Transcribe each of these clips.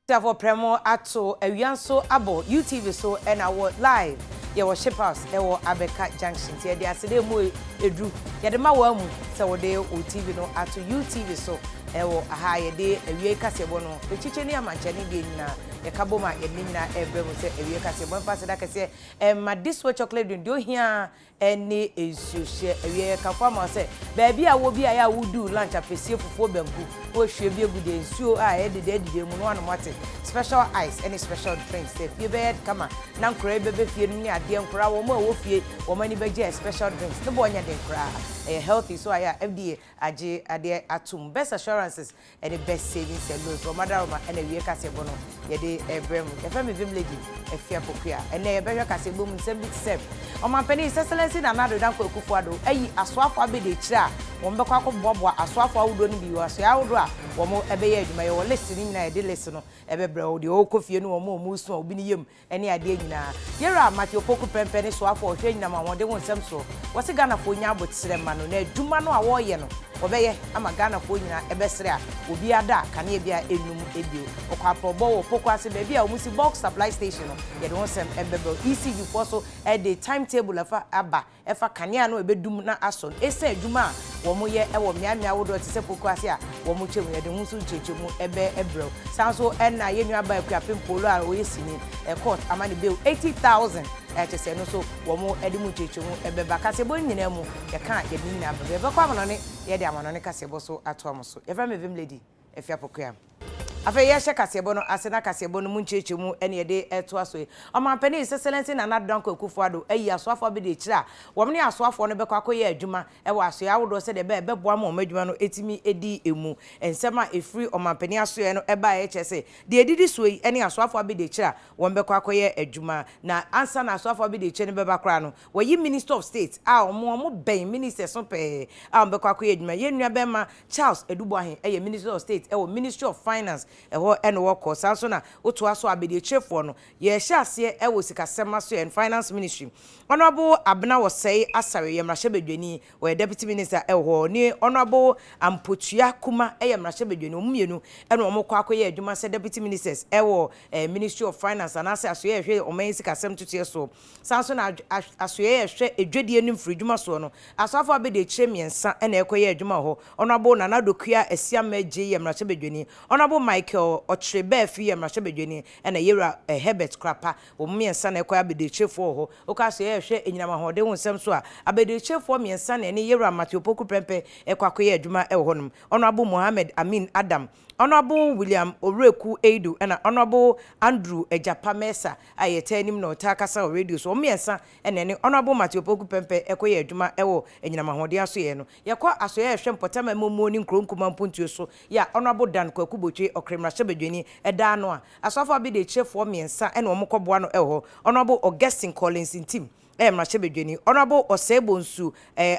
For Premo ato Awianso abo UTV so and our live your ship house ewo Abeka Junction tie de asede mu edu ye de ma wa mu se wo de OTV no ato UTV so ewo aha ye de awie kasebo no echiche ni amanche ni de nyina ye kaboma ye nyina ebre mu se awie kasebo mfa se da kase ma this way chocolate dun do hia ene ensuhye awie kafa ma se ba bia wo bia ya wudu lunch apesie fufuo banku wo hwe bi egude ensuo a ye de mu no anu mate special ice any special drinks if you bed kama na nkura bebe fie ni ade nkura wo ma wo fie wo mani beje special drinks ne bo nya de nkura healthy so aya FDA age ade atum best assurances and the best savings and loans o madaroma and awie kasebo no ye de ebrem e fa me village Afia Pokua and e be hwe kasebo mu nsem bit sef o man pani excellency na nado dan ko akufo ado ayi asoafo abede kira wo mbekwa ko bobo asoafo awudo no bi wo aso awudo a wo mo ebe ye adwuma ye wo list ni na ye de list no ebe bre wo de o kofie no wo mo su obi ni yem ene ade nyina yera Matthew Poku pempe ne so afo hwe nyina ma wode wo nsem so wo se Ghana fo nya abotire ma no na adwuma no a wo ye no obeye ama Ghana fo nyina ebesere a obi ada kane bia enum ebio okwa probo wo Pokua se be bia o musi box supply station no ye de wonsem ebebe ECG for so the timetable efa aba efa kane no ebedum na aso ese adwuma wo mo ye ewo miamia wodo te se Pokua se a wo mo chemu ye de hunsu chechemu ebe ebro sanso na ye nua ba akua pempolo a wo yesini court amani bill 80,000 to say no so wo mo edimu chechemu ebe ba kasebo nyina mu ye kan ye nyina ba be kwa mo no ne ye de amano ne kasebo so ato amoso ye fra me vim lady Afia Pokua Afia ye hye kasebo no asena kasebo no munchechemu ene ye de eto aso e omanpani excellency na nadanko akufo ado ayi asoafo be de kira wo me asoafo no bekwa koye adwuma e wo aso ya wodo se de be boa ma omadwuma no etimi edi emu ensema efri omanpani aso ye no eba ye chese de edidi so yi ene asoafo be de kira wo bekwa koye adwuma na ansa na asoafo be de kira ne beba kra no wo yi minister of state a omo ben minister so pe a bekwa koye adwuma ye nua be ma Charles Eduboahen eye minister of state e wo ministry of finance eho eno woko sanso na oto aso abede chefo no ye hye ase e wo sikasema so and finance ministry honorable abna wo sei asare ye mrahye bedwani we deputy minister eho ni honorable ampotua kuma ye mrahye bedwani omumienu eno omokwa akoye adwuma se deputy ministers ewo ministry of finance and ase aso ye hwe oman sikasem tutie so sanso na aso ye hwe edwedie nim fridwuma so no aso afo abede chemiensa ena ekoye adwuma ho honorable nanadokua asiama je ye mrahye bedwani honorable Michael Ochrebe Afia mrahye bedwani ena yera Herbert Krapa omiensa na ekoya bedechefo ho okaso ye hwe enyinama hode ho nsem so a abedechefo miensa na ene yera Matthew Poku pempe ekwakoye adwuma e honum honorable Mohammed Amin Adam honorable William Oreku Eidu ena honorable Andrew Ejapa Mesa ayetanim no takasa radio so omiensa ena ene honorable Matthew Poku pempe ekoye adwuma ewo enyinama hode aso ye no yekwa aso ye hwe mpotama momo ni nkronkuma mpuntuo so ya honorable Dan Kwakubotwe okremrahye bedwani eda no a asofo bi de chefo miensa ena omokoboa no eho honorable Augustine Collins team mrahye bedwani honorable Osebo Nsu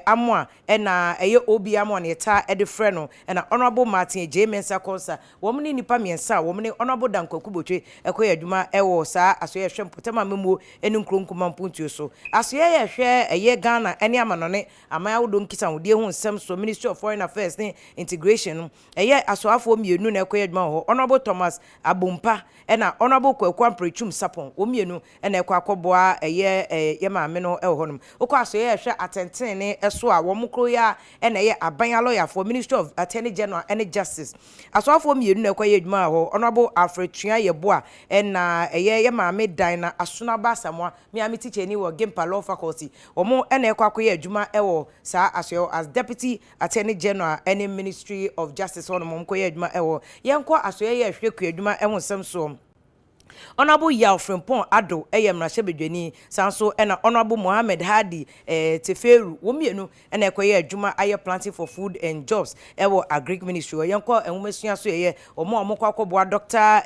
amoa ena eye obi amoa ne ta ede frɛ no ena honorable Martin J Mensa Konsa wo mni nipa miensa wo mni honorable Dan Kwakubotwe ekoye adwuma ewo saa asoye hwe mpotama memuo eni nkronkuma mpuntuo so asoye hwe eye Ghana eni amanone amaya wodo nkisa wodie ho nsem so Ministry of Foreign Affairs ne integration eye asoafo mienu na ekoye adwuma ho honorable Thomas Abompa ena honorable Kwaku Amprechum Sapon wo mienu ena ekwa akoboa eye yema no ehonum okwaso ye hwe atenten ne eso a wo mkro ya ena ye aban lawyer for Ministry of Attorney General and Justice asoafo mienu na ekwa ye adwuma ho honorable Alfred Tua Yeboa ena ye ma Midday na asona ba samwa miami teacher ni wo Gimpa Law Faculty omo ena ekwa akoye adwuma ewo saa aso as Deputy Attorney General and Ministry of Justice omo mkoye adwuma ewo yenko aso ye hwe ku adwuma ewo nsem so honorable Yalfrempon Ado eye mrahye bedwani sanso ena honorable Mohammed Hadi Teferu wo mienu ena ekoye adwuma aye planting for food and jobs ewo agric ministry yenko enwomesua so ye omokwa akoboa doctor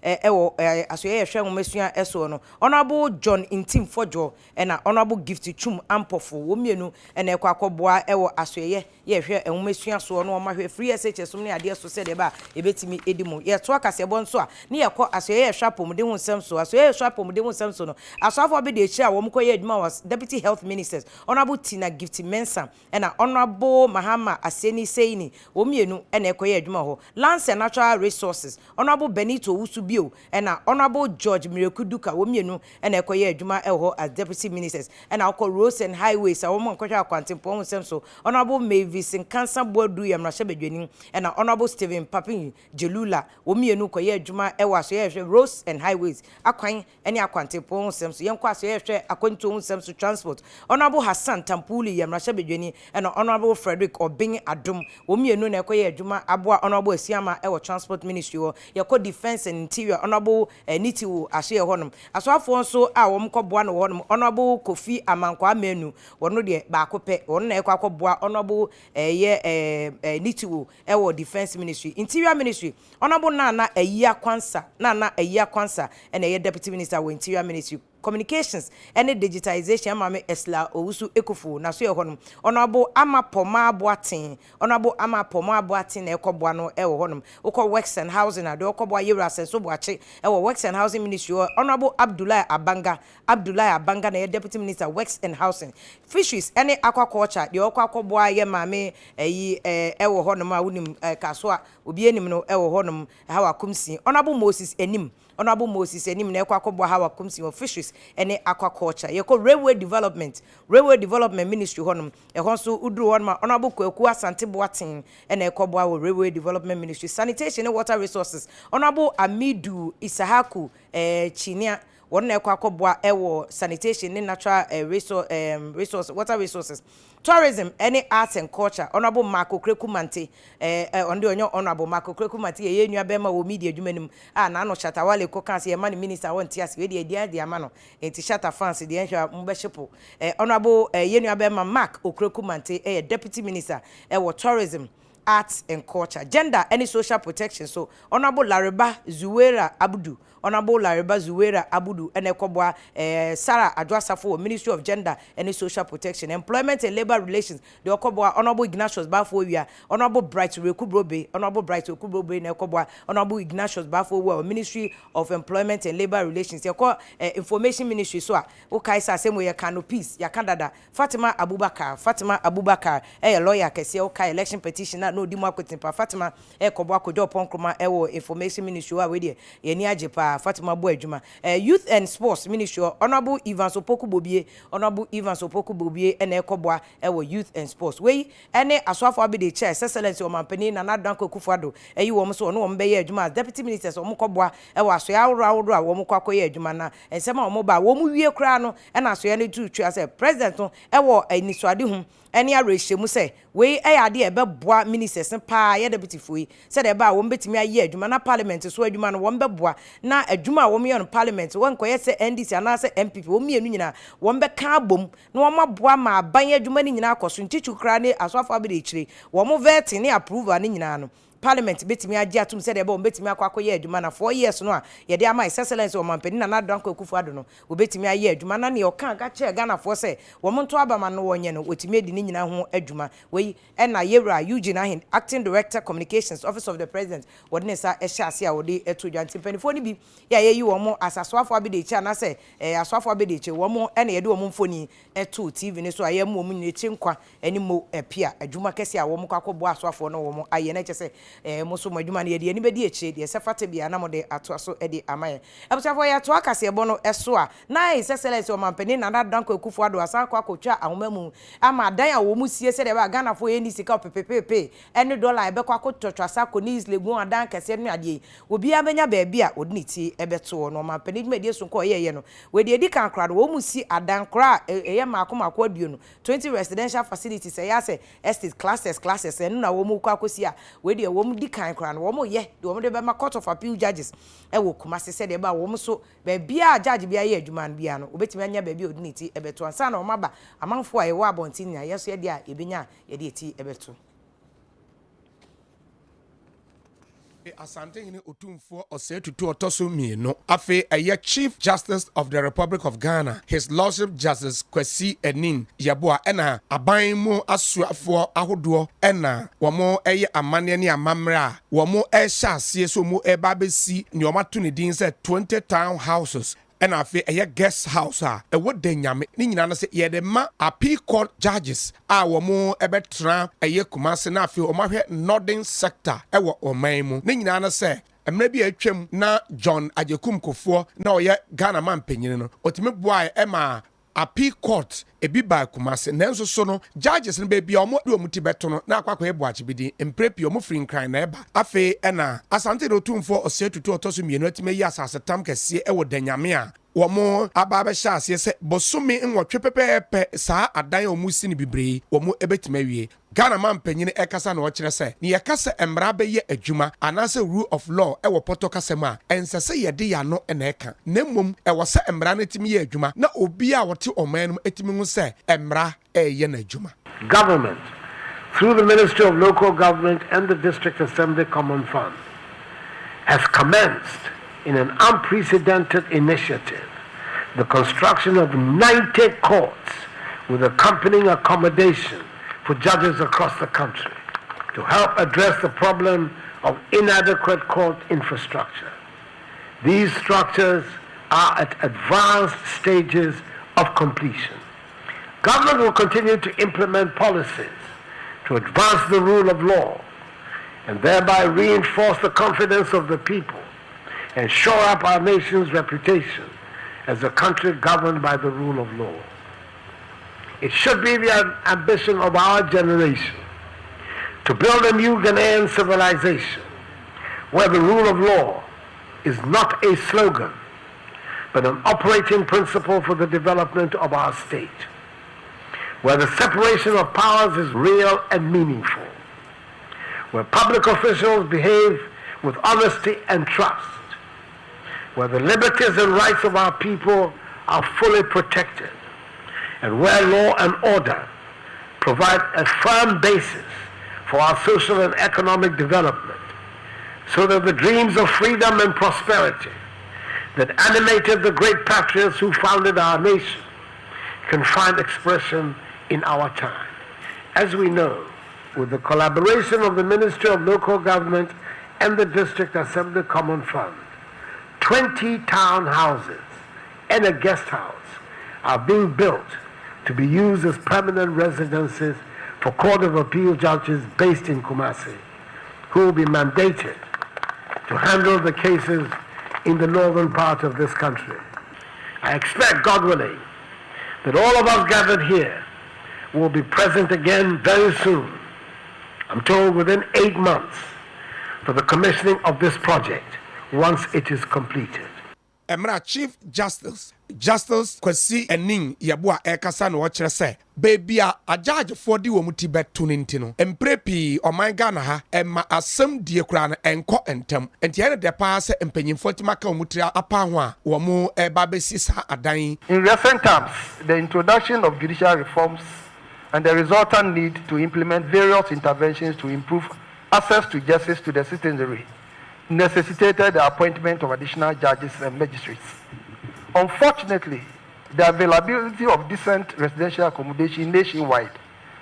ewo aso ye hwe enwomesua eso no honorable John Intim Fojo ena honorable Gift Chum Ampofo wo mienu ena ekwa akoboa ewo aso ye hwe enwomesua so no omahwe free SHS so ne ade so se de ba ebetimi edimu ye to akasebo nso a ne yekọ aso ye hwe apomde ho nsem so aso ye so apomde ho nsem so no aso afọ be de ehia wo mkoye adwuma was deputy health ministers honorable Tina Gift Mensa na honorable Mahama Aseni Seini wo mienu na ekoye adwuma ho lands and natural resources honorable Benito Usubio na honorable George Mirekuduka wo mienu na ekoye adwuma ho as deputy ministers na akọ roads and highways a wo mo nkọhwa akwantempo ho nsem so honorable Mavis Nkansa Boadu Yamrashe Bedwani na honorable Stephen Papin Jelula wo mienu koye adwuma aso ye roads and highways akwan ene akwantempo ho nsem so yenkọ aso ye akwanto ho nsem so transport honorable Hassan Tampuli Yamrashe Bedwani na honorable Frederick Obin Adum wo mienu na ekoye adwuma aboa honorable Asiama transport ministry ye ko defense and interior honorable Nitiwo aso ye honom aso afo nso a wo mkoboa no honom honorable Kofi Amankwa Menu wono de ba akopɛ wono na ekwa akɔboa honorable Nitiwo defense ministry interior ministry honorable Nana Ayia Kwansa and a deputy minister wo interior ministry communications and digitization mame Esla Owusu Ekufu na so ye honum honorable Amapoma Boatin na ekɔboa no honum ukɔ works and housing na de okɔboa yewra senso boache works and housing ministry honorable Abdullahi Abanga na deputy minister works and housing fisheries any aquaculture de okɔboa ye mame honum a wonim kaso a obi enim no honum hawa kumsi honorable Moses Enim na ekwa akɔboa hawa kumsi of fisheries ene aquaculture yeko railway development ministry honum ehonso uduru honum honorable Pokua Asante Boatin ene ekɔboa wo railway development ministry sanitation and water resources honorable Amidu Isahaku Chinia wonna ekwa akɔboa sanitation and natural resource water resources tourism any arts and culture honorable Marco Krekumante onde onyo honorable Marco Krekumante ye nua bema wo media adwumanim na no Shatawale kokanse ye man minister won tiase we de ama no enti Shatta fans de enhwa mbehyepo honorable ye nua bema Mark Okrekumante deputy minister tourism arts and culture gender any social protection so honorable Lariba Zuwera Abudu ene kɔboa Sarah Adwasafo Ministry of Gender and Social Protection Employment and Labor Relations de kɔboa honorable Ignatius Bafo wia honorable Bright Rekubrobe ne kɔboa honorable Ignatius Bafo wia Ministry of Employment and Labor Relations ye information ministry so a wo kai sa asemo ye canopies ya Canada Fatima Abubakar lawyer kese wo kai election petition na no di mu akotempa Fatima kɔboa kojo ponkroma information ministry wa we de ye ni ajepa Fatima Boadjuma youth and sports ministry honorable Ivan Sopoku Bobie ene ekɔboa youth and sports we ene aswafo abede chair excellence o mampani na Danko Kufuado wo mo so no wo mbeye adwuma deputy ministers o mo kɔboa asoya awro a wo mo kwakoye adwuma na ensema o mo ba wo mo wie kra no na asoya ne tutu say president no aniswade hu ene arehye say we ade ebeboa ministers pa ye deputy foi say de ba wo mbetimi aye adwuma na parliament so adwuma no wo mbeboa na adwuma wo me on parliament won koye say NDC ana say MPP wo mienu nyina wo mbeka abom na wo maboa ma aban adwuma ni nyina akoso ntichu kra ne aswafo abede chire wo mo vet ne approve ne nyina no parliament betimi agi atum se de ba betimi akwakoye adwuma na 4 years no a ye de ama excellence o mampani na Danko Kufuado no obetimi aye adwuma na ne oka ga che Ghana for se wo monto abama no wonye no otimi edi ni nyina ho adwuma we na yewra Eugene Ahin acting director communications office of the president wodne sa ehya ase a wode eto dwanti panifo ni bi ya ye yi wo mo asaswafo abede chi na se aswafo abede chi wo mo na ye de wo mo mfoni eto TV ni so aye mo mu nyechi nkwa ani mo epia adwuma kese a wo mo kwakɔbo aswafo no wo mo aye na che se muso madwuma ne ye ni bedi eche de sefate bia na mo de ato so de amaye abusafo ya to akase ebo no eso a na excellence o mampani na Danko Kufuado asan kwa akotwa ahomamu ama dan a wo mu sie se de ba Ghana fo ye ni sika opepepepe ene dollar ebe kwa akotwa sako ni islegun adan kase no ade obi abenya ba bia odini ti ebeto no mampani dwuma de so ko ye no we de edi kan krado wo mu si adan kra eye makomako aduo no 20 residential facilities ya se estate classes enu na wo mu kwa akosi a we de wo di kan kra no wo mo ye de wo mo de be ma court of appeal judges wo Kumasi se de ba wo mo so ba bia judge bia ye adwuma bia no obetimi anya ba bia odini ti ebeto ansa na wo maba amanfo a ye wo abontin na yeso ye de a ebenya ye de ti ebeto Asante hini otumfo osetutu otoso mienu. Afe eye Chief Justice of the Republic of Ghana, His Lordship Justice Kwesi Enin Yeboah ena aban mu asuafo ahodo ena womo eye amane ne amamra womo ehya asie so mu eba besi ne omato ne din se 20 town houses. And afi a guest house would denyame ni nyina na se ye de ma appeal court judges womo ebetra eye Kumasi na afi omahwe northern sector ewo oman mu ni nyina na se emre bi atwam na John Ajekum Kofo na oye Ghana man panyin no otime boa ema appeal court ebi ba Kumasi nanso so no judges no be bia omo de omuti beto no na akwakwa ebo achibidi emprepi omo free nkran na eba afi ena asante do tumfo osetutu otoso mienu atime yi asase tam kese ewo danyame a womo ababa sha ase se bosome nwotwe pepepe saa adan omusi ni bibre womo ebetima wie Ghana man panyine ekasa na okire se ne yekasa emra be ye adwuma anase rule of law ewo poto kasema ensese yede ya no na eka nemmom ewo se emra na timi ye adwuma na obi a wote oman no etimi hu se emra ye na adwuma. Government through the Ministry of Local Government and the District Assembly Common Fund has commenced in an unprecedented initiative the construction of 90 courts with accompanying accommodation for judges across the country to help address the problem of inadequate court infrastructure. These structures are at advanced stages of completion. Government will continue to implement policies to advance the rule of law and thereby reinforce the confidence of the people and shore up our nation's reputation as a country governed by the rule of law. It should be the ambition of our generation to build a new Ghanaian civilization where the rule of law is not a slogan, but an operating principle for the development of our state, where the separation of powers is real and meaningful, where public officials behave with honesty and trust, where the liberties and rights of our people are fully protected, and where law and order provide a firm basis for our social and economic development, so that the dreams of freedom and prosperity that animated the great patriots who founded our nation can find expression in our time. As we know, with the collaboration of the Ministry of Local Government and the District Assembly Common Fund, 20 town houses and a guest house are being built to be used as permanent residences for Court of Appeal judges based in Kumasi, who will be mandated to handle the cases in the northern part of this country. I expect, God willing, that all of us gathered here will be present again very soon. I'm told within 8 months for the commissioning of this project once it is completed. Emra Chief Justice Kwesi Enin Yeboah ekasa no okire se baby a judge for di womuti beto nintino emprepi oman Ghana ha emma asem die kura no enko entem enti ene de pa se empanyimfo timaka omutira apa ho a womo eba besi sa adan. In recent times, the introduction of judicial reforms and the resultant need to implement various interventions to improve access to justice to the citizenry necessitated the appointment of additional judges and magistrates. Unfortunately, the availability of decent residential accommodation nationwide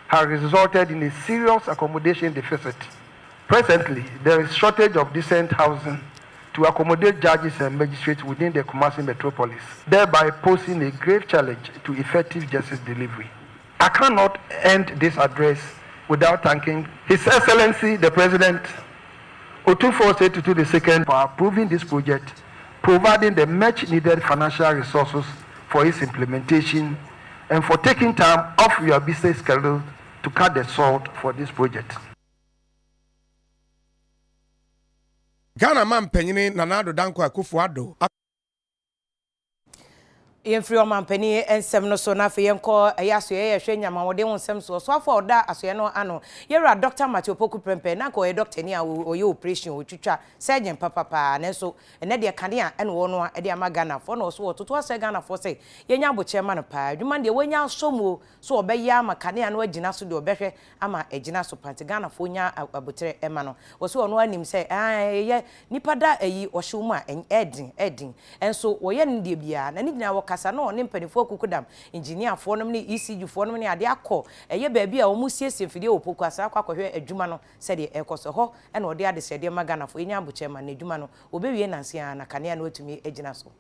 has resulted in a serious accommodation deficit. Presently, there is shortage of decent housing to accommodate judges and magistrates within the Kumasi metropolis, thereby posing a grave challenge to effective justice delivery. I cannot end this address without thanking His Excellency the President Otufo Osetutu II for approving this project, providing the much needed financial resources for its implementation, and for taking time off your business schedule to cut the salt for this project. Ghana man penyine Nanado Danko Akufo-Addo Yemfri omampani ensem no so na fe yenko eyaso ye hwe nyama wode wonsem so afọ oda asoye no ano yera Dr. Matthew Pokua prempe na ko ye doctor ni a oye operation otwitwa surgeon papa na so ene de kane a ene wo no de amagana fo no so wototo ase gana fo se yenya boche ma no pa adwuma de wonya somo so obeya makane a no agina so de obehwe ama agina so pante gana fo nya abotere ema no wo so no anim se ye nipa da ayi wo hwe mu a edin enso wo ye ne de bia na ni gina wo kasa no ne mpanifo kukudam engineer fo nom ne ECG fo nom ne ade akọ eye baabi a wo mu siesie fide Pokua asa akọhwe adwuma no se de ekoso ho e na ode ade se de magana fo enya boche ma na adwuma no obewie nanse a na kane a no atumi agina so.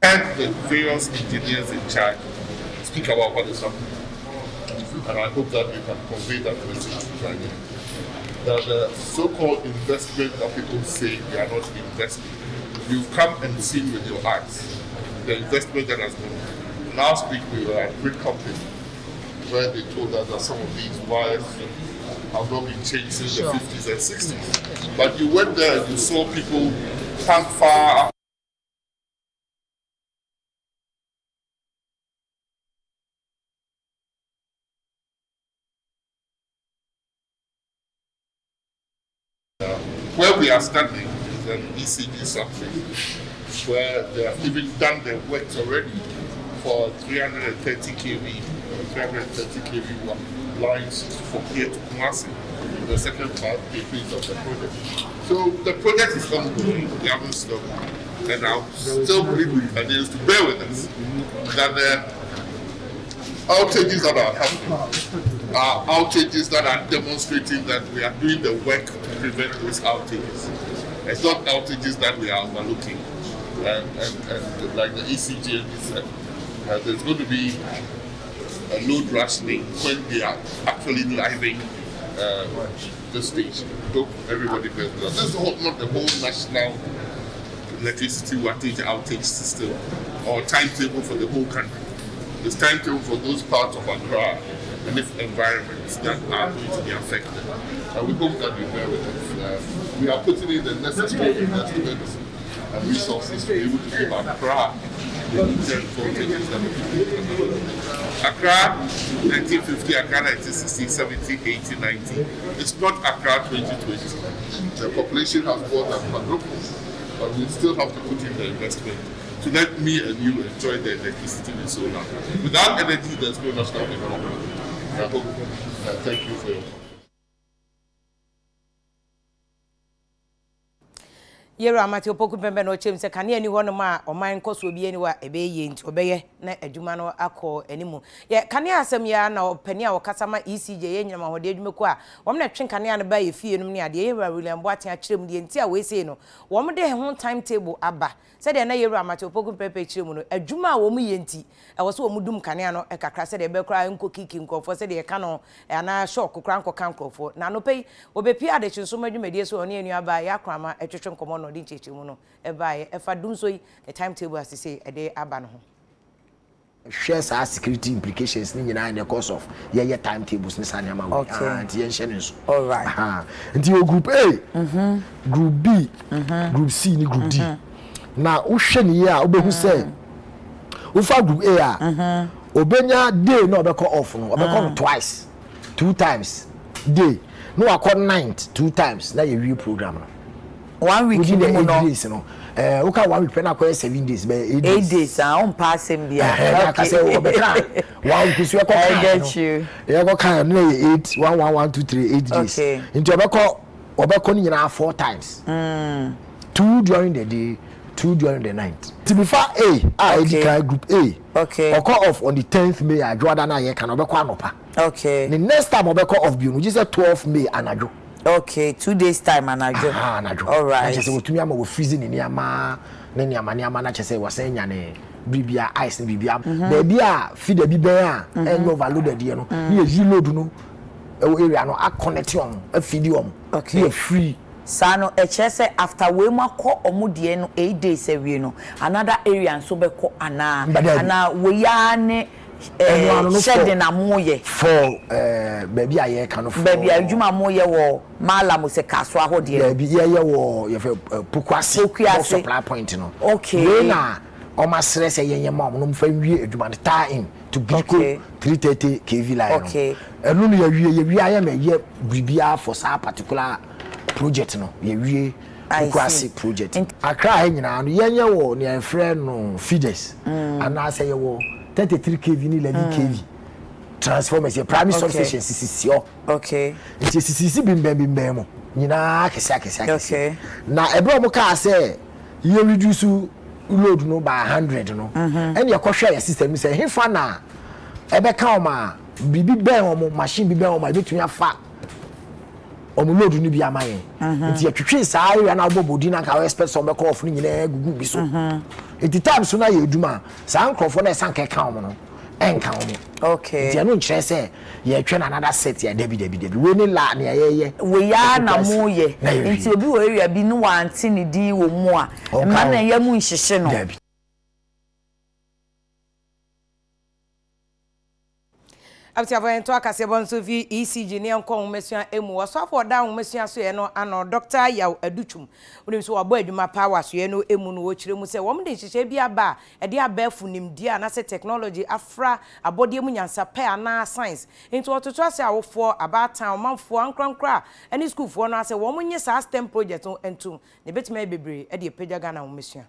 And the various engineers in charge speak about what is happening. And I hope that we can convey that message to China. That the so-called investment that people say they are not investing, you've come and seen with your eyes the investment that has been. Last week we were at a great company where they told us that some of these wires have not been changed since the 50s and 60s. But you went there and you saw people tank far. Where we are standing is an ECG substation where they have even done the works already for 330 kV lines from here to Kumasi, the second phase of the project. So the project is ongoing, we haven't stopped. And I still believe with Canadians to bear with us that the outages that are happening are outages that are demonstrating that we are doing the work to prevent those outages. It's not outages that we are overlooking. And like the ECG said, there's going to be a load rationing when they are actually living the station. So everybody knows that. This is not the whole national electricity outage system or timetable for the whole country. There's timetable for those parts of Accra and its environments that are going to be affected. And we hope that you bear with us. We are putting in the necessary investments and resources to be able to give Accra the different voltages that we need. Accra 1950, Accra 1960, 70, 80, 90. It's not Accra 2020. The population has more than quadrupled, but we still have to put in the investment to let me and you enjoy the electricity with solar. Without energy, there's no national development. I hope, thank you for your comment. Yera Matthew Pokua pembe no chem se kane ani hono ma oman koso bi ani wa ebeye nti obeye na adwuma no akọ animu ye kane asem ya na opani a wakasa ma ECJ ye nyama hode adwuma ko a wom na twen kane an ba ye fie num ne ade ye William Boaten a kirem de nti a we sei no wom de ho timetable aba se de na Yera Matthew Pokua pembe kirem no adwuma a wom ye nti e wo se wom dum kane no e kakra se de be kra nko kiki nkofo se de ka no ana shock kra nko kan nkofo na no pei obepi ade chinso madwumedie so oni anu aba ya krama etwetwe nkomo no di chechimu no ebaye efa dum so yi the timetable as say e dey aba no ho share sa security implications ni nyina in the course of your timetables ni sanya ma we anti yen share nso all right nti o group A group B group C ni group D na wo hwe ni ye a obehu say wo fa group A a obenya day no obekọ off no obekọ twice 2 times day no akọ night 2 times na ye real program no 1 week in the days no okay 1 week na akọ 7 days be 8 days on pass him there okay say obekra 1 week so I get you you go kan no 8 1 1 1 2 3 8 days into obekọ ni nyina 4 times 2 during the day 2 during the night. To be fair, group A. Okay. Or call off on the 10th May. I draw that I can overcome. Okay. The next time I call off, you just 12th May and I draw. Okay, 2 days time and I draw. All right. I just say to me, I'm freezing in Yama. Then Yama, I just say was saying, Bibia ice and Bibia. Baby, feed the Bibia and overloaded, you know. You load no area no a connection, a video. Okay. Free. Sano echese after we mako omudie no 8 days awie no another area nso be ko ana we ya ne shedding amoye for baby aye kan of baby adwuma amoye wo mala mo se kaso ahode baby ye wo ye Pokua supply point no okay na almost stress a mom no fa wie adwuma no tie in to Bidco 330 kV line. Okay. And no we I am a year bibia for sa particular project no we Kwasi project. Accra nyina no yenye wo ne friend no feeders. And I say wo 33 kV ni 11 kV. Transformers your primary substation CCC. Okay. It is CCC bimbem mo. Nyina kese. Okay. Na ebro mo ka say you reduce load no by 100 no. And your kwhwa your system say hefa na ebe ka o ma bibi ben o machine bibi ben o ma betumi afa load ni bi amaye. Nti atwetwe saa area na obobodi na ka expect some be off ni nyina gugu bi so. Nti time so na ye eduma saa nkrofo na esanka ka o no enka o. Okay. Nti anu nkyere say ye twa na another set ya debi we ni la na ye we ya na mo ye nti obi wo area bi no wanti ni di wo mu a ma na ya mu nhihye no. After going to Akasebon Sophie ECG near Kong Messia Emu, so for down Messia Sueno and Doctor Yaw Educhum. When so a boy do my power, Sueno Emun, which you say, woman, she should be a bar, a dear barefoot, dear, and I say technology, Afra, a body munyan sape, and now science. Into what to trust our for about town, month for uncron cra, any school for us a woman, yes, our STEM project and two. The bit may be brave, Eddie Pejagana, Messia.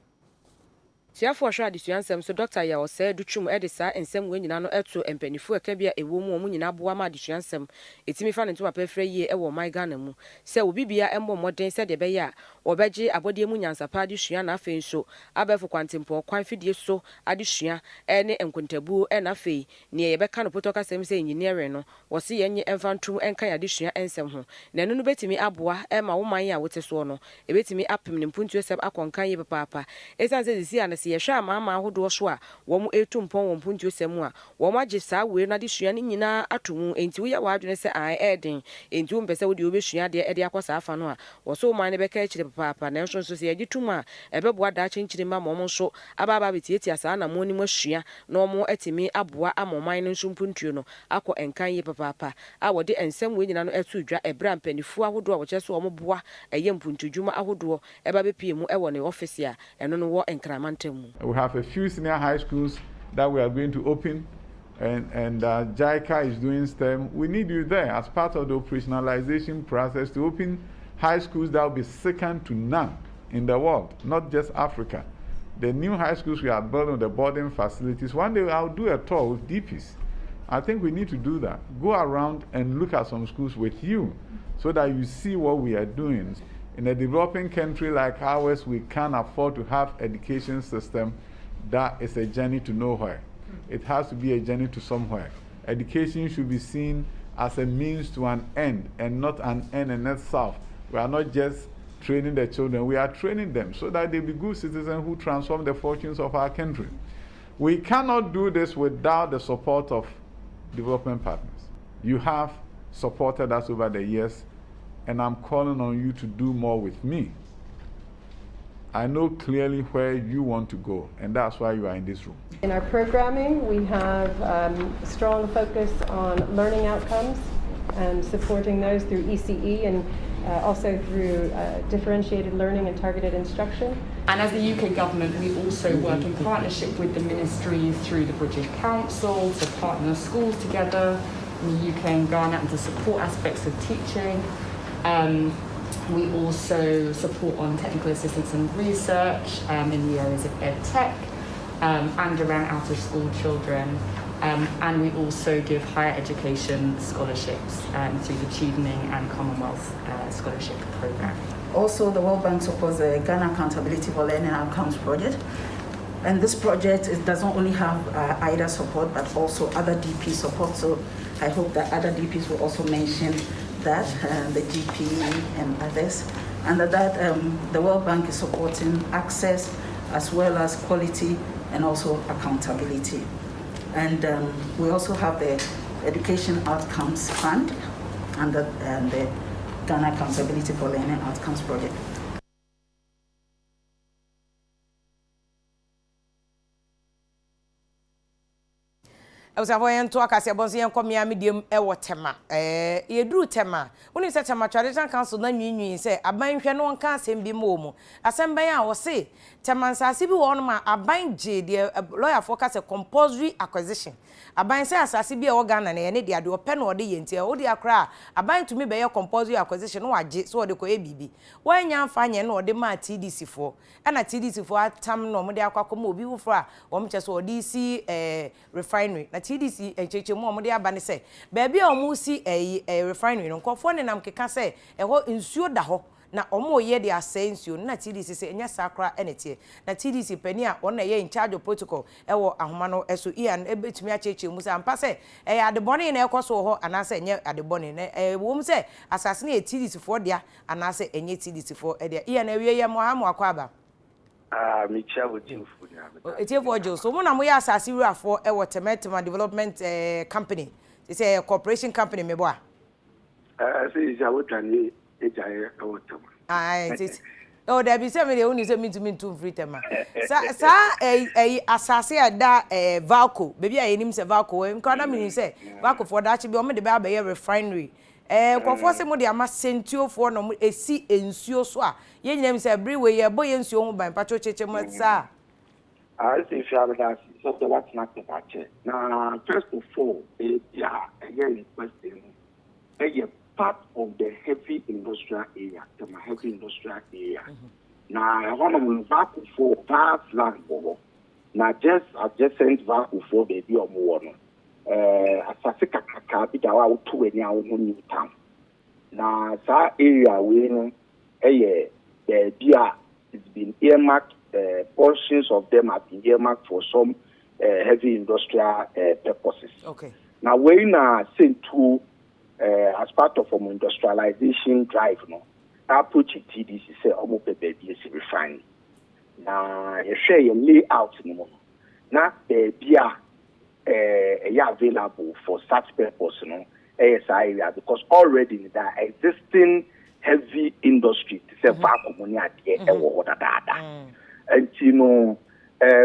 Tiafo hwa adesuansem so doctor ya o say dutwum edisa ensem we nyina no eto empanifu akabia ewo mu omu nyina boa ma adesuansem etimi fa ne to apafra yie ewo my Ghana mu se obibia embo moden se de be ya obeje abodie mu nyansapa adesua na afen so abefo kwantempo kwan fidie so adesua ene enkontabu na afei ne ye beka no potoka sem se engineering no wo se yenye emfantum enkan adesua ensem ho na enu no betimi aboa ma wo man ya wote so no ebetimi apem ne mpuntu esem akonkan ye papa esanse disi ana ye hwa mama ahodo so a wo mu etumpon wo mpuntu semu a wo magye saa we na de hua ni nyina atomu enti wo ya wadwene se an eden enti wo mpese wo de obehua de ede akosa afa no a wo so man ne beka akire papa na nso so se yagitum a ebeboa da chenchire ma mo nso ababa betietia saa na mo ni mahua na mo etimi aboa amoman no nso mpuntu no akọ enkan ye papa a wo de ensem we nyina no etu dwa ebra mpanifu ahodo a wo kye so wo boa eye mpuntu dwuma ahodo eba bepie mu ewo ne office a eno no wo enkramantam. We have a few senior high schools that we are going to open, and JICA is doing STEM. We need you there as part of the operationalization process to open high schools that will be second to none in the world, not just Africa. The new high schools we are building, the boarding facilities, one day I'll do a tour with DPs. I think we need to do that. Go around and look at some schools with you so that you see what we are doing. In a developing country like ours, we can't afford to have education system that is a journey to nowhere. It has to be a journey to somewhere. Education should be seen as a means to an end and not an end in itself. We are not just training the children, we are training them so that they be good citizens who transform the fortunes of our country. We cannot do this without the support of development partners. You have supported us over the years, and I'm calling on you to do more with me. I know clearly where you want to go, and that's why you are in this room. In our programming, we have strong focus on learning outcomes and supporting those through ECE and also through differentiated learning and targeted instruction. And as the UK government, we also work in partnership with the ministries through the British Council to partner schools together in the UK and Ghana and to support aspects of teaching. We also support on technical assistance and research in the areas of EdTech and around out-of-school children. And we also give higher education scholarships through the Chevening and Commonwealth Scholarship Programme. Also, the World Bank supports the Ghana Accountability for Learning Outcomes project. And this project doesn't only have IDA support, but also other DP support. So I hope that other DPs will also mention that, the GP and others. And that the World Bank is supporting access as well as quality and also accountability. And we also have the Education Outcomes Fund and the Ghana Accountability for Learning Outcomes project. was a boy and talk as a bossy and come here medium ewa tema. Ye drew tema. When you said tema traditional council, then you say, a bind no one can't send be momo. Assembly I was say, Taman Sasibi one ma a bind J, dear lawyer focus a compulsory acquisition. A bind say Sasibi organ and any dia do a pen or the ente or the accra. A bind to me by your compulsory acquisition or J so the coabibi. When young fine or the ma TDC for and a TDC for tam no media quackomo be for just or DC refinery. TDC and Cheche Mo dia bani say baby omusi a refinery no ko phone nam keka say e ho nsuo da ho na omo ye dia say nsuo na TDC say enya sakra enete na TDC pani a on ye in charge of protocol e wo ahoma no eso ian ebetumi a cheche mu say ampa say e adebone na ekoso ho anase enye adebone na wo mu say asase na TDC for dia anase enye TDC for e dia ian ewie ye mo ha mo akwaba Micha with you food. It's here for Joe. So, when I'm here, I see you for a watermelon development company. It's a corporation company, me boy. I say, I would try it. Oh, there be 7 only send me to me to free tema. Sa a assassin that Valco. Baby, I name say Valco. And can I mean say Valco for that should be on the Baba refinery. Conforce mo de ama sentio for no esi ensuo so a ye nyam se brewe ye boy ensuo ho ban pacho cheche mo sa I say that so the what's not the batch. Now first of all, again question a part of the heavy industrial area, the heavy industrial area. Now one of them vacuum for vast land now just adjacent vacuum for baby or more. Asase kakaka bi da wa to eni a wo new town na sa area we no it's been earmarked, portions of them have been earmarked for some heavy industrial purposes. Okay, now we na sent to as part of our industrialization drive no approach TDC say omo pepe bi esi refine na ye share your layout no na available for such purpose, area because already in the existing heavy industry, vacuum and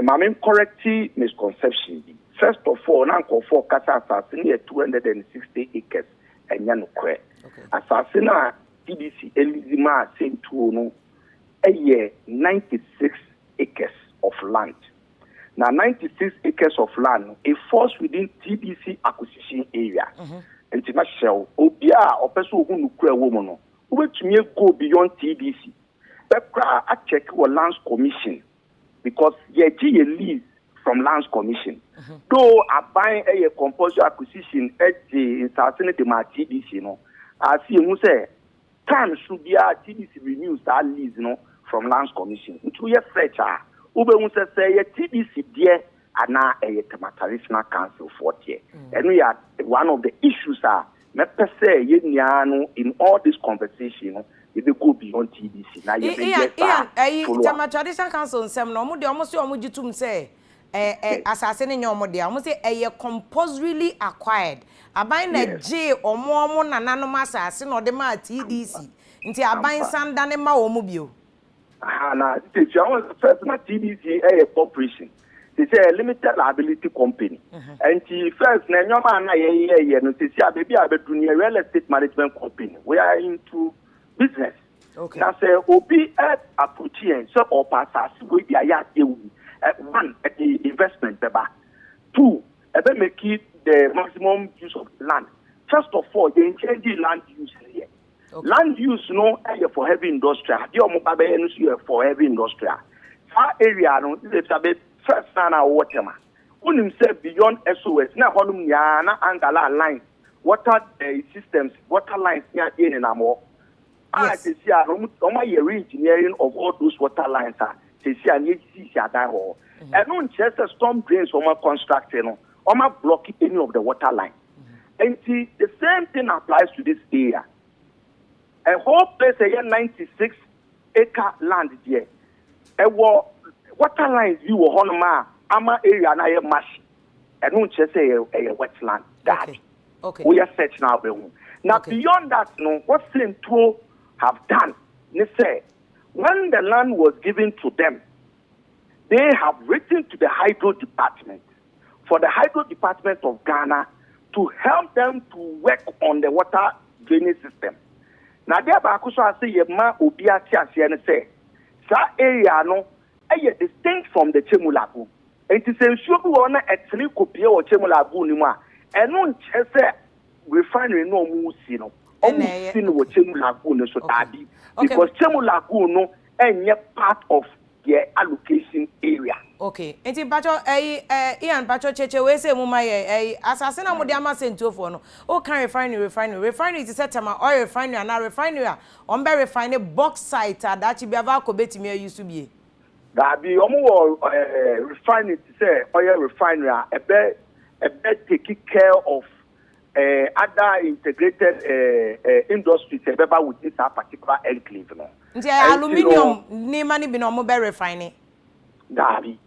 my corrective misconception. First of all, now for Kasa assassin 260 acres and Yanukwe. Assassina TDC Elizima sent to a year 96 acres of land. Now, 96 acres of land, it falls within TDC acquisition area. And to myself, Obia or person who nuclear woman, who to me go beyond TDC. I check our lands commission because ye lease from lands commission. Though I buy a compulsory acquisition at the insanity my TDC, I see who say time should be a TDC renews that lease, from lands commission. Into your fletcher. Ube unse say TDC dear and now a traditional council for dear. And we are one of the issues are me per se in all this conversation it go beyond TDC. Now you traditional council sem no mo de almost jitum say assassin in your model almost say a compulsorily acquired. Abain na J or more na nanoma assassin or the ma TDC. Nti abain sandane ma omo bio. Now, first, my TDC a corporation. It's a limited liability company. And first, baby, a real estate management company. We are into business. Okay. Now, say, Obi at a putian, so or passas with the one at the investment, two, ever make it the maximum use of land. First of all, they change the land use here. Okay. Land use for heavy industrial. The for heavy industrial. Our area it's a bit first na water ma. Unim say beyond SOS na honum ya na angala lines. Water systems, water lines near in amo. Yes. I see engineering of all those water lines are. See and no just a storm drains constructing block any of the water line. And see the same thing applies to this area. A whole place a 96 acre land there. A water lines you were on ama area na ye mash. And don't just say a wetland. That okay. We are set now. Now beyond that, what Flint 2 have done, they say when the land was given to them, they have written to the hydro department for the Hydro Department of Ghana to help them to work on the water drainage system. Now, there I say, Yema Ubia Tiasian say, Sa area no, distinct from the Chemulabu. It is ensure one at 3 copy or Chemulabu Nima, and no chese refinery no musino. Almost seen what Chemulabu no so tabi, because Chemulabu no, and yet part of their allocation area. Okay. Enti bacho Ian bacho cheche we say muma ye asase na mo de ama sento for no. O kan refinery ti set ma oil refinery na refinery a on be refine bauxite adachi bi ava ko betimi use bi. Da bi omo refinery ti say oil refinery a be take care of other integrated industries ebeba within that particular enclave no. Nti aluminium ni mani bi no mo be refine. Da bi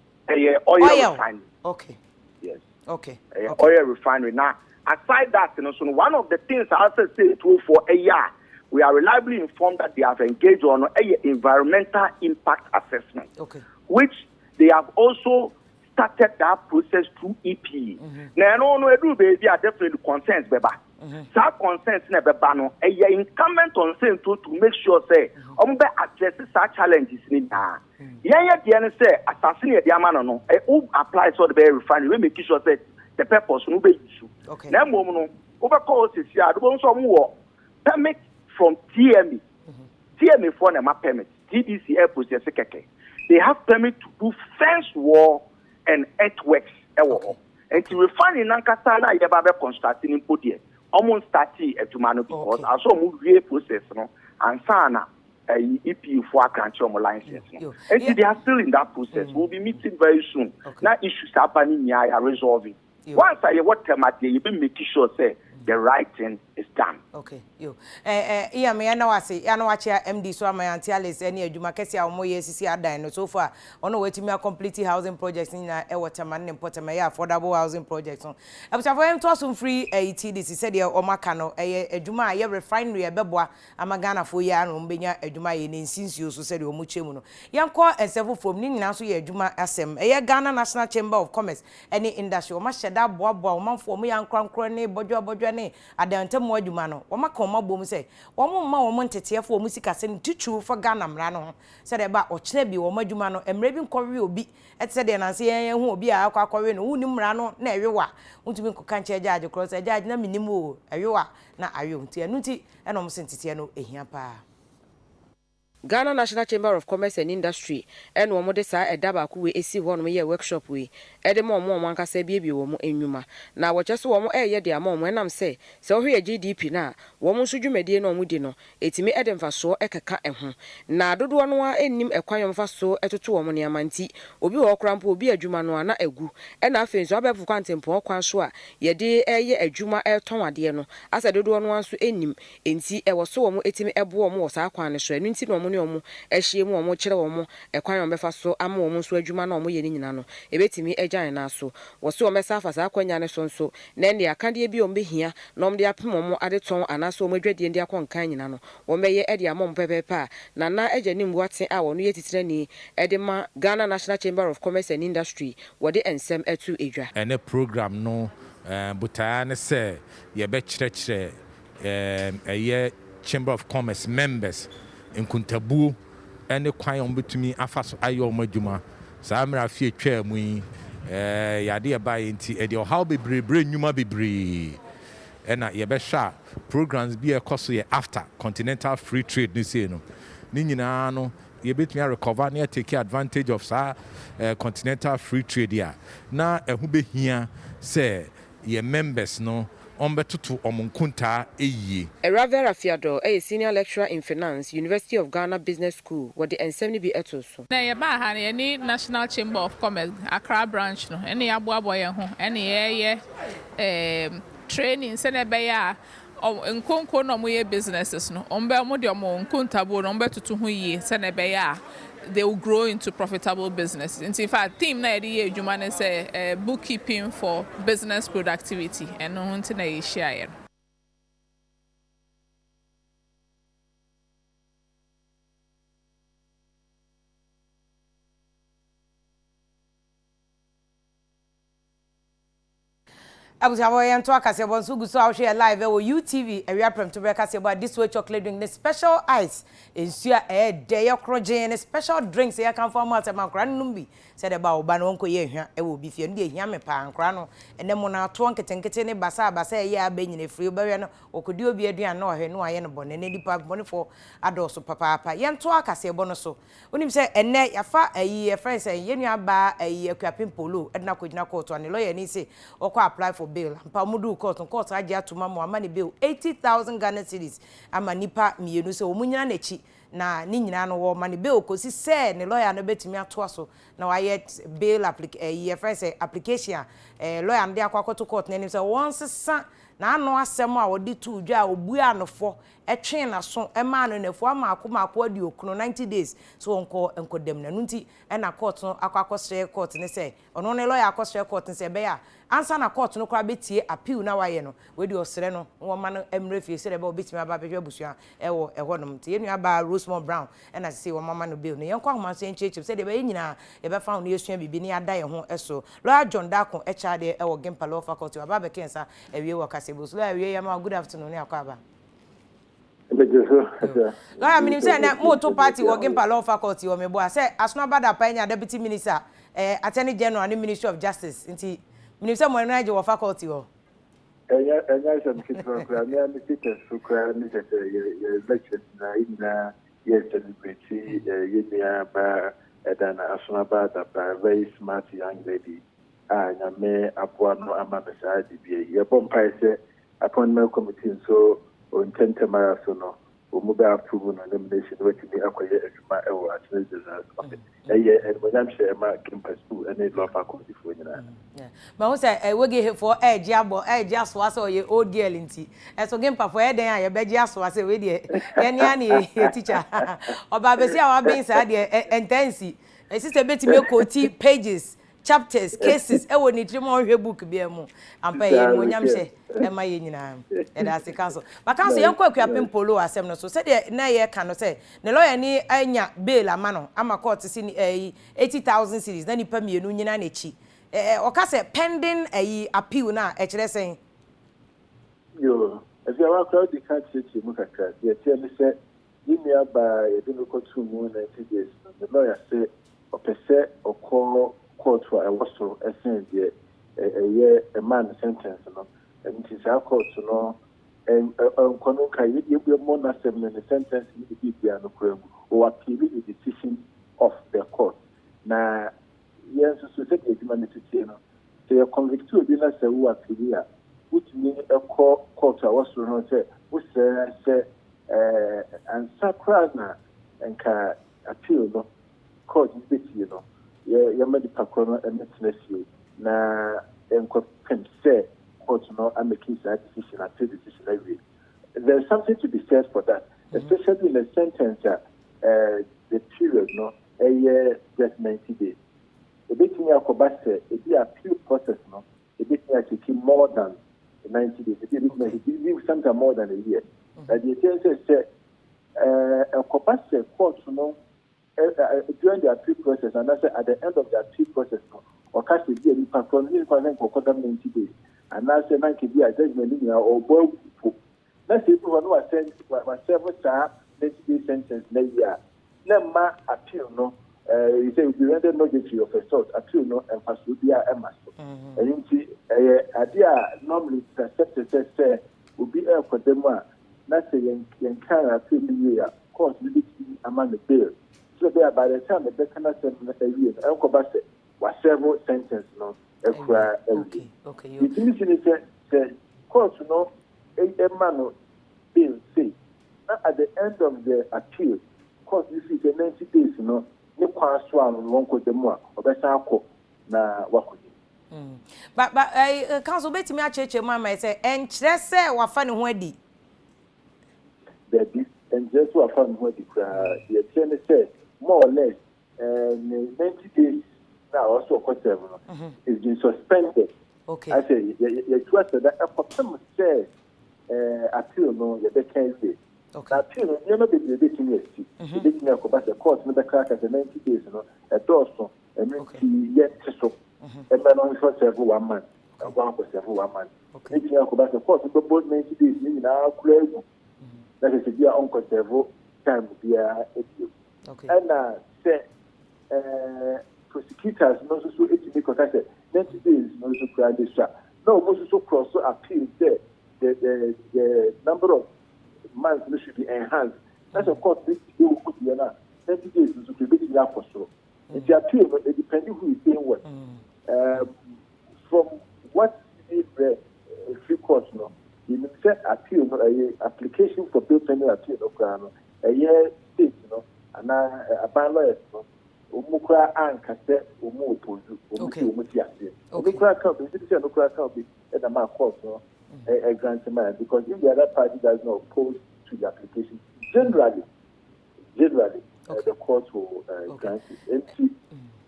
oil refinery. Okay. Yes. Okay. Oil refinery. Now, aside that, so one of the things I also say for a year, we are reliably informed that they have engaged on a environmental impact assessment, which they have also started that process through EPE. Now, no, do baby are definitely concerns, beba. That concerns never ban incumbent on saying to make sure say address such challenges in that. Yeah, the say assassinate the man no who applies for the refinery. We make sure that the purpose no be issue. Okay. Now, no over calls is here. Do some more permit from TME. TME for them permit. TDC air process keke. They have permit to do fence wall and earthworks. And to refine Nankasa na yeba be constructing in Podium. Almost 30 Tumano because I saw move process no and sana EP for country license. And they are still in that process. We'll be meeting very soon. Now issues happening here are resolving. Once I what time at you be making sure say the right thing is done. Okay, yo. Yeah, me na wase, ya na wache MD so my auntie Alice any adwuma kese a omo yesisi adan no so far. Ono wetimi a complete housing projects in na e waterman ne important me affordable housing projects. Abuta for him to some free TDC said ya omaka no adwuma ye refinery e beboa amagana fo ya no mbenya adwuma ye ne nsinsuo so said omo chemu no. Yanko ensefu from ni nyina so ye adwuma asem. Ghana National Chamber of Commerce any industry oma sheda boaboa omanfo omo yankrankro ne bodwo ne adantem adwuma no woma koma bom say womo ma womo ntetefo womo sika se ntutu for Ghana mra no se de ba okire bi womo adwuma no emre bi nkɔwe obi etse de na se yen hu obi a akɔwe no wuni mra no na ewewa untumi nkoka nche judge cross judge na minim o ewewa na awe nti enu nti enom se ntete no ehia pa. Ghana National Chamber of Commerce and Industry and womo de sa edaba ku we esi ho no ye workshop we e de mo ankasa bie womo enwuma na wo kyeso womo ye de ama womo enam se hwe GDP na womo so dwumade no womo di no etimi e de mfaso ekeka eho na dodo no a ennim ekwan mfaso etoto womo ne amanti obi wo krampo obi adwuma no na egu e na afen so abefu kwantempo kwan so a ye de eye adwuma eton ade no asa dodo no anso ennim enti e wo so womo etimi ebo womo wo sa kwan ne so enu nti no womo omo ehie mu omo kire omo ekwan omo befa so ama omo so adwuma na omo ye ni nyina no ebetimi agyan na so wo so omo sa afasa akwanya ne so nso na ne akade bi omo behia na omo de apem omo ade ton anaso omo adwade ndi akonkan nyina no omo ye ede ama omo pepepa na agyanim wate a wono ye titirani ede ma Ghana National Chamber of Commerce and Industry wode ensem etu edwa ene program no butaya ne se ye be kire eye Chamber of Commerce members nkuntabu ene kwan on betumi afaso ayo madwuma saa mra Afia twa mu yade e ba enti e de how bebre nnwuma bebre ena ye be sha programs bi e koso ye after continental free trade ni say no ni nyina no ye betumi recover na take advantage of saa continental free trade ya na ehu behia say ye members no ombetoto omunkunta eyi Reverend Afia senior lecturer in finance University of Ghana Business School what the ensem bi etoso na ye ba ha ne National Chamber of Commerce Accra branch no ene ya boabo ye ho ene ye training se ne be ya nkonko no mo ye businesses no ombe mo de mo nkuntabo no ombe tutu ho yi se ne be ya they will grow into profitable businesses. And in fact, team na edi edwuma ne say bookkeeping for business productivity and no hunte na share. Abusawo yen to akase bon so guso ahwe live e wo UTV area prem to break akase about this way chocolate drink the special ice ensua de yokrogen ne special drinks ya kan for mata mankra num bi se de ba oba no nko ye hwa e wo bi fie no de hia me pa ankra no ene mo na to nketenkete ne basa ye abanyine free obawe no okodi obi aduan na ohwe no aye no bone ne dipa bone for adoso papa yen to akase bo no so onim se ene yafa ayi e friends ye nua ba ayi akuapem polo edna kogina court an lawyer ni se okwa apply for bail ampa mudu court age atuma mo amane bail 80,000 Ghana cedis ama nipa mienu se omunyina na chi na ni nyina no wo mane bail kosi se ne lawyer no betimi ato so na wa bail application lawyer no de akwakoto court na nim se once sa na ano asem a wodi tu dwa obu anofo etwen na so ema no nefo ama akoma adi okuno 90 days so onko dem na nunti na court no akwakosre court ne se ono ne lawyer akosre court ne se be ya ansa na court no kwa betie appeal na waye no wedi osre no wo ma no emre fie se de be obetimi aba behwe abusua ewo ehonom te yenu aba Rosemont Brown na se wo mama no bill no yenko ahoma se encheche se de be nyina ye be fa no yesua bibi ne ada ye ho eso lawyer John Dako echa de ewo Gempa Law Faculty aba be kensa ewie wo kasebo so lawyer ye ma good afternoon ne akwaba lawyer minim say na moto party wo Gempa Law Faculty wo mebo say asno bada pa nya deputy minister attorney general and ministry of justice nti minim say mo na je wo faculty wo enya some kitwa kwa me am teachers kwa ni se lecture na ina celebrate ye ba edana asno bada pa very smart young lady anya me apoa no ama beside bi ye bompa se appointment committee so on tentemara so no omuba approve no nomination wetimi akoye adwuma ewo atene business office eye enwanyam hye ma campus school ene law faculty fo nyina ma wo say wege hefo eje abo eje aso ase oye old girl nti eso Gempa fo eden a ye beje aso ase we de ye ne ani teacher oba besi a wa ben sa de intensi sister betimi ekoti pages chapters cases ewo ni trimo hwe book bia mu ampa ye mo nyam hye e ma ye nyina e da se council ba council yen kwa akuapem polo asem no so se de na ye ka no se ne lawyer ni anya bail ama no ama court si ni 80,000 cedis na nipa mienu nyina na chi o ka se pending appeal na e kire sen yo as you are crowd the country mu kakra ye tie me se yimi aba ye de ko tu mu 90 days the lawyer say opese okọ court for a wasser essence a man sentence no and it is our court no and kono kai you be more na 7 sentence ni bi bia no kwam or appeal the decision of the court na yes so say the humanity no say a convicted bi na say who appeal a which mean a court a wasser no say we say and sacra na and ka appeal no court is you know ya made pakono emetnesi na enko pense court no am making that decision at the decision every there's something to be said for that especially in a sentence the period no a year just 90 days a bit me akobase the appeal process no a bit me take more than 90 days it be something more than a year that the sentence say akobase court no during the appeal process and that's at the end of the appeal process or catch the deal from for 90 days and now say man can be a judgment or boy let's say people who are sent was several 90 day sentence next year ma appeal no you say we rendered no guilty of assault appeal no and pass will be a master and you see idea normally accepted say will be a for them not say you can appeal the court will among the bail. So there by the time the cannot send a year, Uncle Bassett was several sentences, no, okay. You say, court, no, a man being say, at the end of the appeal, court, this is a 90 days, no question, won't go the more, or better, na work. But council bet me a church, mamma say, and just say, what funny wedding. And just what fun what the attorney said. More or less, 90 days now, also it's been suspended. Okay. I say, you trusted that a person says, appeal no, you can't say. Okay. Appeal, you're not the dating yesterday. The dating about the court, not the crack at the 90 days, a dorsal, and yet so, a man only for several 1 month. One for 1 month. Making a course of both 90 days, meaning our crazy. That is a dear uncle Devo time to be a and say prosecutors no so 80 because I said 90 days no so cry this no most so cross so appeal there the number of months should be enhanced. That's of course this you will put here now 90 days to be being for so it's the appeal but it depends who is saying what from what is the free court no you said appeal application for bill pending appeal no a year state no and a ban lawyer no umukra ankase umu opozu umuti ase umukra can be this no kra can be at the mark court no a grant man because if the other party does not oppose to the application generally the court will grant it.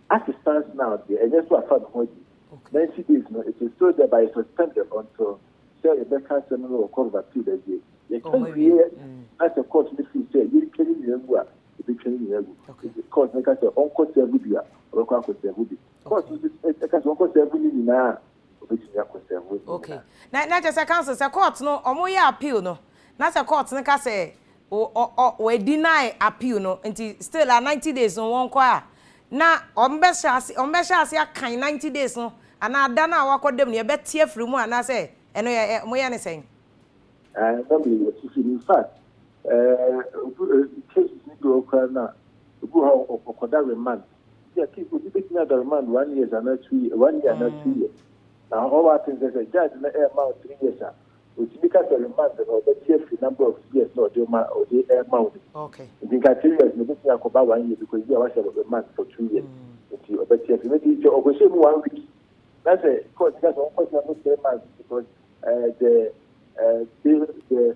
As it stands now, and that's what I found 90 days, no, it is still there by suspended until say the council or court of appeal the day. You can't hear as a court if you say you can hear the court make us on court every year or court every day. Court is on court every year now. Okay. Now just a council say court no omoya appeal no. Na say court no ka say we deny appeal no until still 90 days no won kwa na ombesha akan 90 days no ana ada na wakodem ne be tie free mu ana say eno ye moya ne sen in fact cases need to occur now who have okoda remand yeah people be taking the remand 1 year and 2 years 1 year and 2 years now all what things say judge na amount 3 years which because the remand no be tie free number of years no dey amount okay you think 3 years maybe you akoba 1 year because you are the remand for 2 years if you obey tie free maybe you obey 1 week that's a court because one question no 3 months because the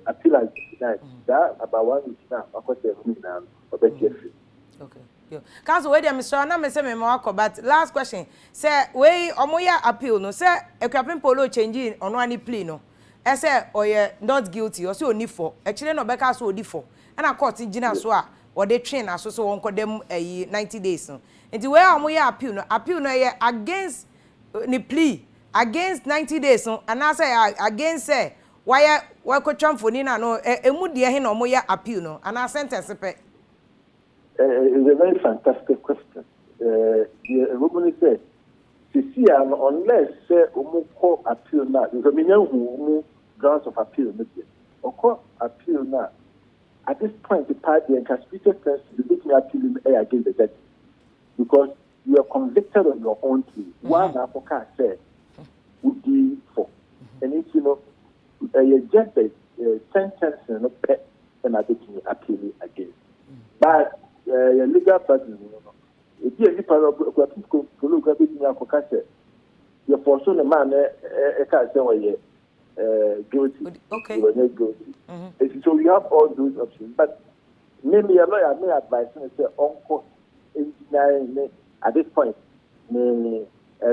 appeal is denied. That about 1 week now, of course, now, okay. Council, wait, Mr. Na me say me mawako, but last question. Say, we omoya appeal no. Say, ekwapin polo changing on one plea no. I say, oye not guilty or so only for. Actually, no beka so only for. And a court in Jina so or they train us so on condemn 90 days no. And the way omoya appeal no ye against ni plea against 90 days no. And I say against say. Why ko chamfoni na no emu de he no moya appeal no and a sentence pe it's a very fantastic question. The woman said see unless say omo appeal na because me know grounds of appeal no dey or appeal na at this point the party and constituted person to make me appeal against the judge because you are convicted on your own plea one advocate said would be for and if you know just a sentence no pet and I think appeal against. But legal person, if you are part of the you force on the man a can't say guilty. Okay. You are not guilty. So we have all those options. But maybe a lawyer may advise and say uncle engineering at this point may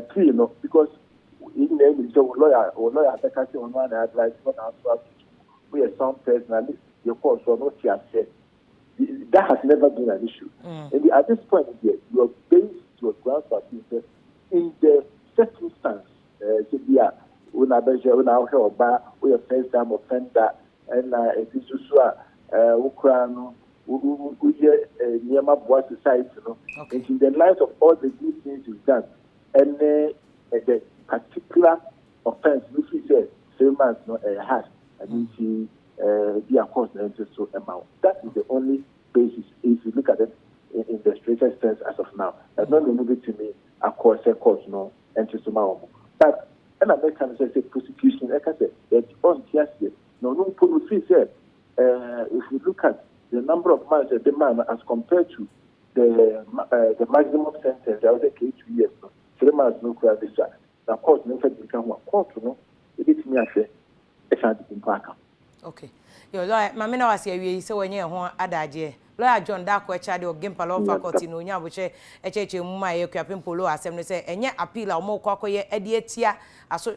plea no because in the so lawyer advocacy on one advice not answer we are some personally your course or not here said that has never been an issue. And at this point here you are based your grounds for in the circumstance to be a una or we are first time offender and it is also Ukraine we near my society and in the light of all the good things you've done and the particular offense which is 3 months has and you be a cost so amount. That is the only basis if you look at it in the straightest sense as of now. That's not limited to me a course no interest amount. But and American say prosecution, like I said, it's on yesterday. No put if you look at the number of months that the man as compared to the maximum sentence, I would say 2 years. 3 months no crowd this. Of course, no fact become one court, no. It is me affair. It's not in Paka. Okay. Your lawyer, Mamma was here, so when you're home, Adaje, lawyer John Dako echa de Ogimpa Law Faculty no nya boche echeche mu ma ye kwapem polo asem no say enye appeal a omo kwakoye ede etia aso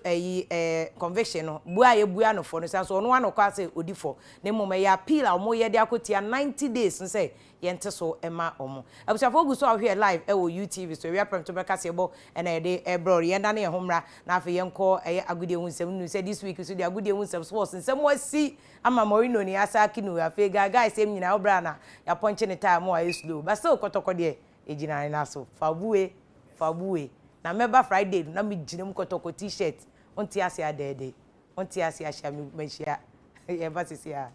conviction no bua ye bua no for no so ono ano kwa say odifo ne mo ye appeal a omo ye de akotia 90 days no say yente so ema omo abusafo gu so ahwe live e wo UTV so we apem to beka se bo na ye de ebro ye nda na ye homra na afa ye nko agudie hunsem nu say this week so de agudie hunsem sports nsem wasi ama Morino ni asa kinu afa guys em nyina obra na ya ponche ne time o ayi slow but still kotoko de ejina na so fabuwe na meba Friday na me ginem kotoko t-shirt onti ase adede onti ase ahia me menhia ye ba sisi a